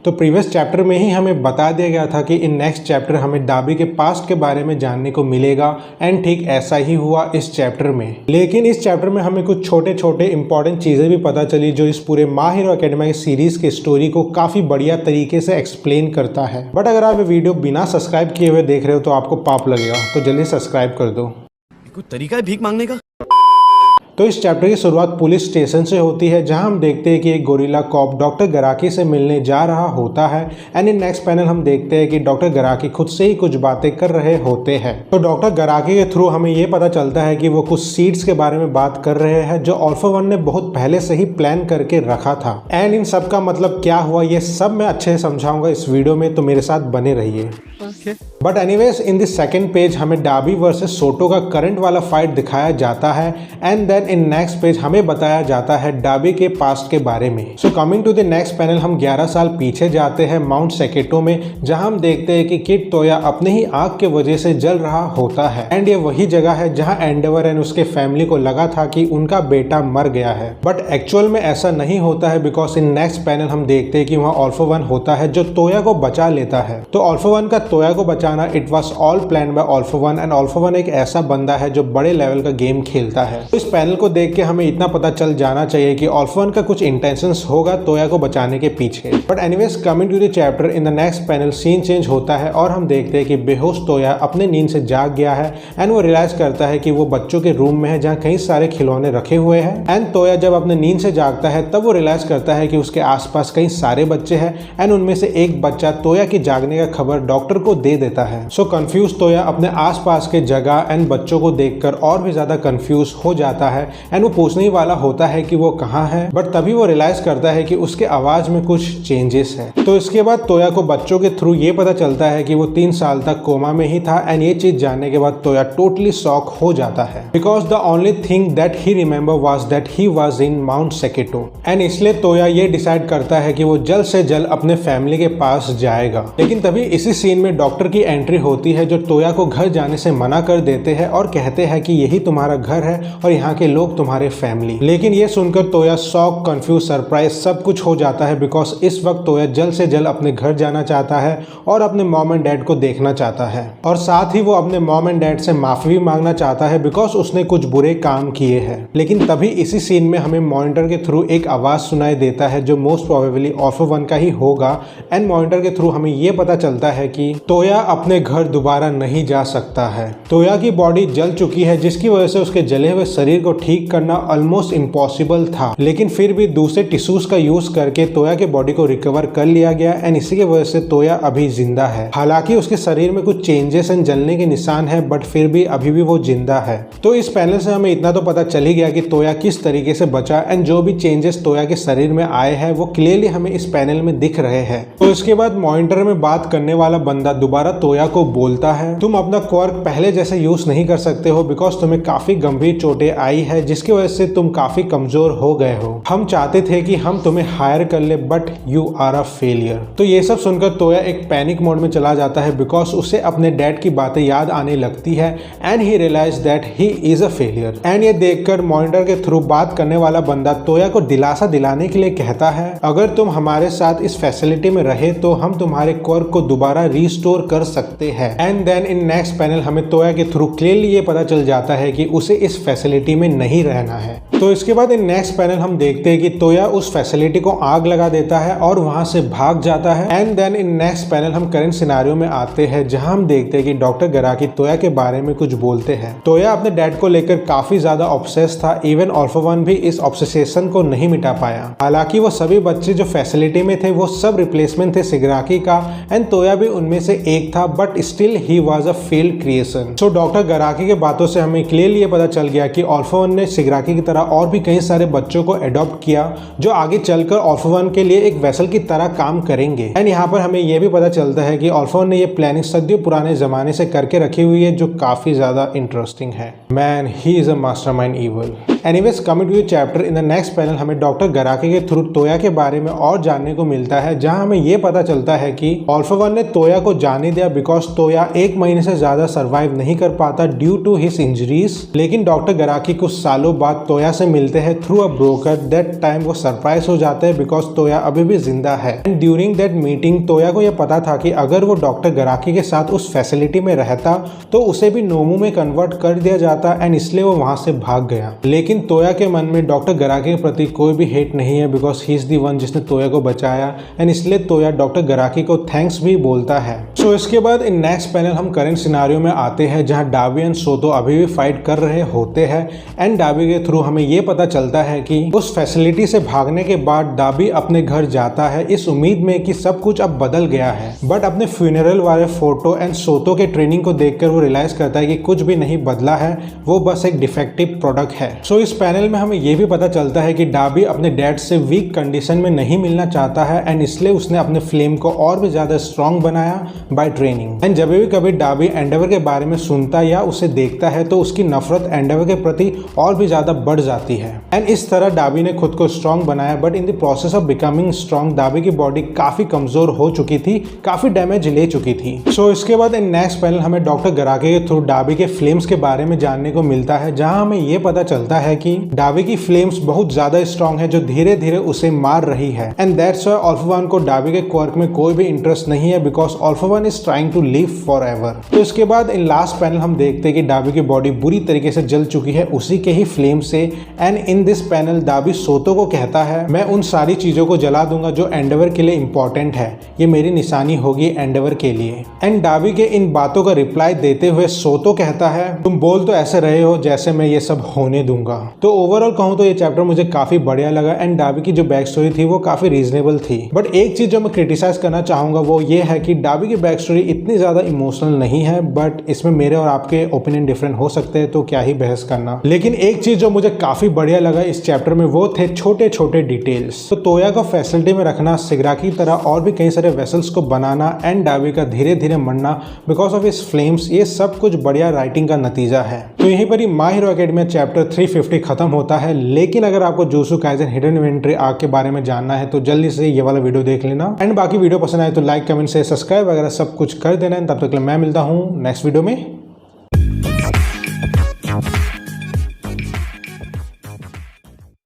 तो previous chapter में ही हमें बता दिया गया था कि इन नेक्स्ट चैप्टर हमें डाबी के पास्ट के बारे में जानने को मिलेगा एंड ठीक ऐसा ही हुआ इस चैप्टर में। लेकिन इस चैप्टर में हमें कुछ छोटे छोटे इंपॉर्टेंट चीजें भी पता चली जो इस पूरे माय हीरो एकेडमिया सीरीज के स्टोरी को काफी बढ़िया तरीके से एक्सप्लेन करता है। बट अगर आप ये वीडियो बिना सब्सक्राइब किए हुए देख रहे हो तो आपको पाप लगेगा, तो जल्दी सब्सक्राइब कर दो। कोई तरीका है भीख मांगने का? तो इस चैप्टर की शुरुआत पुलिस स्टेशन से होती है जहां हम देखते हैं कि एक गोरिल्ला कॉप डॉक्टर गराकी से मिलने जा रहा होता है एंड इन नेक्स्ट पैनल हम देखते हैं कि डॉक्टर गराकी खुद से ही कुछ बातें कर रहे होते हैं। तो डॉक्टर गराकी के थ्रू हमें ये पता चलता है कि वो कुछ सीड्स के बारे में बात कर रहे हैं जो ऑल्फा 1 ने बहुत पहले से ही प्लान करके रखा था एंड इन सब का मतलब क्या हुआ ये सब मैं अच्छे से समझाऊंगा इस वीडियो में, तो मेरे साथ बने रहिए। But anyways in the second page हमें डाबी वर्सेस सोटो का करंट वाला फाइट दिखाया जाता है and then in next page हमें बताया जाता है डाबी के पास्ट के बारे में। So coming to the next panel हम 11 साल पीछे जाते हैं माउंट सेकेटो में जहां हम देखते हैं कि किड तोया अपने ही आग के वजह से जल रहा होता है एंड ये वही जगह है जहां एंडेवर एंड उसके फैमिली को लगा था कि उनका बेटा मर गया है। बट एक्चुअल में ऐसा नहीं होता है बिकॉज इन नेक्स्ट पैनल हम देखते हैं कि वहाँ ऑल्फा 1 होता है जो तोया को बचा लेता है। तो ऑल्फा 1 का तोया को बचाना it was all plan by Alpha 1 and Alpha 1 एक ऐसा बंदा है जो बड़े लेवल का गेम खेलता है। तो इस पैनल को देख के हमें इतना पता चल जाना चाहिए कि ऑल्फा 1 का कुछ इंटेंशंस होगा तोया को बचाने के पीछे। But anyways coming to the chapter in the next panel scene change होता है और हम देखते हैं कि बेहोश तोया अपने नींद से जाग गया है एंड वो रियलाइज करता है कि वो बच्चों के रूम में है जहाँ कई सारे खिलौने रखे हुए हैं एंड तोया जब अपने नींद से जागता है तब वो रियलाइज करता है कि उसके आसपास कई सारे बच्चे हैं एंड उनमें से एक बच्चा तोया के जागने का खबर डॉक्टर को दे देता है। सो कंफ्यूज तोया अपने आसपास के जगह एंड बच्चों को देखकर और भी ज्यादा कंफ्यूज हो जाता है एंड वो पूछने ही वाला होता है कि वो कहाँ है, बट तभी वो रियलाइज करता है कि उसके आवाज में कुछ चेंजेस है। तो इसके बाद तोया को बच्चों के थ्रू ये पता चलता है कि वो 3 साल तक कोमा में ही था एंड ये चीज जानने के बाद तोया टोटली शॉक हो जाता है because the only thing that he remember was that he was in mount सेकेटो एंड इसलिए तोया ये डिसाइड करता है कि वो जल्द से जल्द अपने फैमिली के पास जाएगा। लेकिन तभी इसी सीन में डॉक्टर की एंट्री होती है जो तोया को घर जाने से मना कर देते हैं और कहते हैं कि यही तुम्हारा घर है और यहाँ के लोग तुम्हारे फैमिली। लेकिन ये सुनकर तोया शॉक, कंफ्यूज, सरप्राइज सब कुछ हो जाता है बिकॉज इस वक्त तोया जल्द से जल्द अपने घर जाना चाहता है और अपने मॉम एंड डैड को देखना चाहता है और साथ ही वो अपने मॉम एंड डैड से माफी भी मांगना चाहता है बिकॉज उसने कुछ बुरे काम किए हैं। लेकिन तभी इसी सीन में हमें मॉनिटर के थ्रू एक आवाज सुनाई देता है जो मोस्ट प्रोबेबली ऑल्फा 1 का ही होगा एंड मॉनिटर के थ्रू हमें ये पता चलता है कि तोया अपने घर दोबारा नहीं जा सकता है। तोया की बॉडी जल चुकी है जिसकी वजह से उसके जले हुए शरीर को ठीक करना ऑलमोस्ट इम्पॉसिबल था, लेकिन फिर भी दूसरे टिश्यूज का यूज करके तोया के बॉडी को रिकवर कर लिया गया एंड इसी की वजह से तोया अभी जिंदा है। हालांकि उसके शरीर में कुछ चेंजेस एंड जलने के निशान है बट फिर भी अभी भी वो जिंदा है। तो इस पैनल से हमें इतना तो पता चल ही गया कि तोया किस तरीके से बचा एंड जो भी चेंजेस तोया के शरीर में आए हैं वो क्लियरली हमें इस पैनल में दिख रहे हैं। तो इसके बाद मॉनिटर में बात करने वाला बंदा दोबारा तोया को बोलता है, तुम अपना क्वर्क पहले जैसे यूज नहीं कर सकते हो बिकॉज तुम्हें काफी गंभीर चोटें आई है जिसकी वजह से तुम काफी कमजोर हो गए हो। हम चाहते थे कि हम तुम्हें हायर कर ले but you are a failure. तो ये सब सुनकर तोया एक पैनिक मोड में चला जाता है बिकॉज उसे अपने डैड की बातें याद आने लगती है and he realise that he is a failure and ये देखकर मॉनिटर के थ्रू बात करने वाला बंदा तोया को दिलासा दिलाने के लिए कहता है, अगर तुम हमारे साथ इस फैसिलिटी में रहे तो हम तुम्हारे क्वर्क को दोबारा रिस्टोर कर सकते हैं। And then in next panel हमें तोया के थ्रू क्लियरली ये पता चल जाता है कि उसे इस फैसिलिटी में नहीं रहना है। तो इसके बाद इन नेक्स्ट पैनल हम देखते हैं कि तोया उस फैसिलिटी को आग लगा देता है और वहां से भाग जाता है and then in next panel हम करंट सिनेरियो में आते हैं जहां हम देखते हैं कि डॉक्टर गराकी तोया के बारे में कुछ बोलते हैं। तोया अपने डैड को लेकर काफी ज्यादा ऑब्सेस था, इवन ऑल्फा 1 भी इस ऑब्सेशन को नहीं मिटा पाया। हालांकि वो सभी बच्चे जो फैसिलिटी में थे वो सब रिप्लेसमेंट थे सिगराकी का एंड तोया भी उनमें से एक था but still he was a failed creation. So doctor Garaki के बातों से हमें क्लियरली ये पता चल गया कि ऑल्फा 1 ने सिगराकी की तरह और भी कई सारे बच्चों को अडॉप्ट किया जो आगे चलकर ऑल्फा 1 के लिए एक वेसल की तरह काम करेंगे। एंड यहाँ पर हमें यह भी पता चलता है कि ऑल्फा 1 ने ये प्लानिंग सदियों पुराने जमाने से करके रखी हुई है जो काफी ज्यादा इंटरेस्टिंग है। Man he is a mastermind evil. Anyways coming to chapter, in the next panel हमें डॉक्टर गराकी के थ्रू तोया के बारे में और जानने को मिलता है, जहां हमें ये पता चलता है कि ऑल फॉर वन ने तोया को जाने दिया बिकॉज तोया 1 महीने से ज्यादा सर्वाइव नहीं कर पाता ड्यू टू हिज इंजरीज। लेकिन डॉक्टर गराकी कुछ सालों बाद तोया से मिलते हैं through a broker. That time वो सरप्राइज हो जाते हैं बिकॉज तोया अभी भी जिंदा है। एंड ड्यूरिंग दैट मीटिंग तोया को यह पता था कि अगर वो डॉक्टर गराकी के साथ उस फैसिलिटी में रहता तो उसे भी नोमू में कन्वर्ट कर दिया जाता, एंड इसलिए वो वहां से भाग गया। लेकिन तोया के मन में डॉक्टर गराकी के प्रति कोई भी हेट नहीं है because he is the one जिसने तोया को बचाया, एंड इसलिए तोया डॉक्टर गराकी को थैंक्स भी बोलता है। सो इसके बाद इन नेक्स्ट पैनल हम करंट सिनारियो में आते हैं, जहां डाबी एंड सोतो अभी भी फाइट कर रहे होते हैं। एंड डाबी के थ्रू हमें ये पता चलता है कि उस फैसिलिटी से भागने के बाद डाबी अपने घर जाता है इस उम्मीद में कि सब कुछ अब बदल गया है, बट अपने फ्यूनरल वाले फोटो एंड सोतो के ट्रेनिंग को देखकर वो रियलाइज करता है कि कुछ भी नहीं बदला है, वो बस एक डिफेक्टिव प्रोडक्ट है। सो इस पैनल में हमें ये भी पता चलता है कि डाबी अपने डैड से वीक कंडीशन में नहीं मिलना चाहता है, एंड इसलिए उसने अपने फ्लेम को और भी ज्यादा स्ट्रॉन्ग बनाया बाय ट्रेनिंग। एंड जब भी कभी डाबी एंडेवर के बारे में सुनता या उसे देखता है तो उसकी नफरत एंडेवर के प्रति और भी ज्यादा बढ़ जाती है। एंड इस तरह डाबी ने खुद को स्ट्रॉन्ग बनाया, but in the process of becoming strong Dabi की बॉडी काफी कमजोर हो चुकी थी, काफी डैमेज ले चुकी थी। सो इसके बाद इन नेक्स्ट पैनल हमें डॉक्टर गराकी के थ्रू डाबी के फ्लेम्स के बारे में जानने को मिलता है, जहां हमें ये पता चलता है कि डाबी की फ्लेम्स बहुत ज्यादा स्ट्रॉन्ग है जो धीरे धीरे उसे मार रही है। And that's why all for one को डाबी के क्वर्क में कोई भी इंटरेस्ट नहीं है because all for one is trying to live forever. तो इसके बाद इन लास्ट पैनल हम देखते हैं कि डाबी की बॉडी बुरी तरीके से जल चुकी है उसी के ही फ्लेम से। एंड इन दिस पैनल डाबी सोतो को कहता है, मैं उन सारी चीजों को जला दूंगा जो एंडेवर के लिए इंपॉर्टेंट है, ये मेरी निशानी होगी एंडेवर के लिए। एंड डाबी के इन बातों का रिप्लाई देते हुए सोतो कहता है, तुम बोल तो ऐसे रहे हो जैसे मैं ये सब होने दूंगा। तो ओवरऑल कहूं तो ये चैप्टर मुझे काफी बढ़िया लगा, एंड डाबी की जो बैक स्टोरी थी वो काफी रीजनेबल थी। बट एक चीज जो मैं क्रिटिसाइज करना चाहूंगा वो ये है कि डाबी की बैक स्टोरी इतनी ज्यादा इमोशनल नहीं है, बट इसमें मेरे और आपके ओपिनियन डिफरेंट हो सकते हैं तो क्या ही बहस करना। लेकिन एक चीज जो मुझे काफी बढ़िया लगा इस चैप्टर में वो थे छोटे छोटे डिटेल्स। तो तोया को फैसिलिटी में रखना, सिगराकी की तरह और भी कई सारे वेसल्स को बनाना, एंड डाबी का धीरे धीरे मरना बिकॉज ऑफ इस फ्लेम्स, ये सब कुछ बढ़िया राइटिंग का नतीजा है। तो यहीं पर ही माय हीरो एकेडमी चैप्टर 350 खत्म होता है। लेकिन अगर आपको jujutsu Kaisen hidden inventory arc के बारे में जानना है तो जल्दी से ये वाला वीडियो देख लेना, एंड बाकी वीडियो पसंद आए तो लाइक कमेंट से सब्सक्राइब वगैरह सब कुछ कर देना। तब तक मैं मिलता हूँ नेक्स्ट वीडियो में।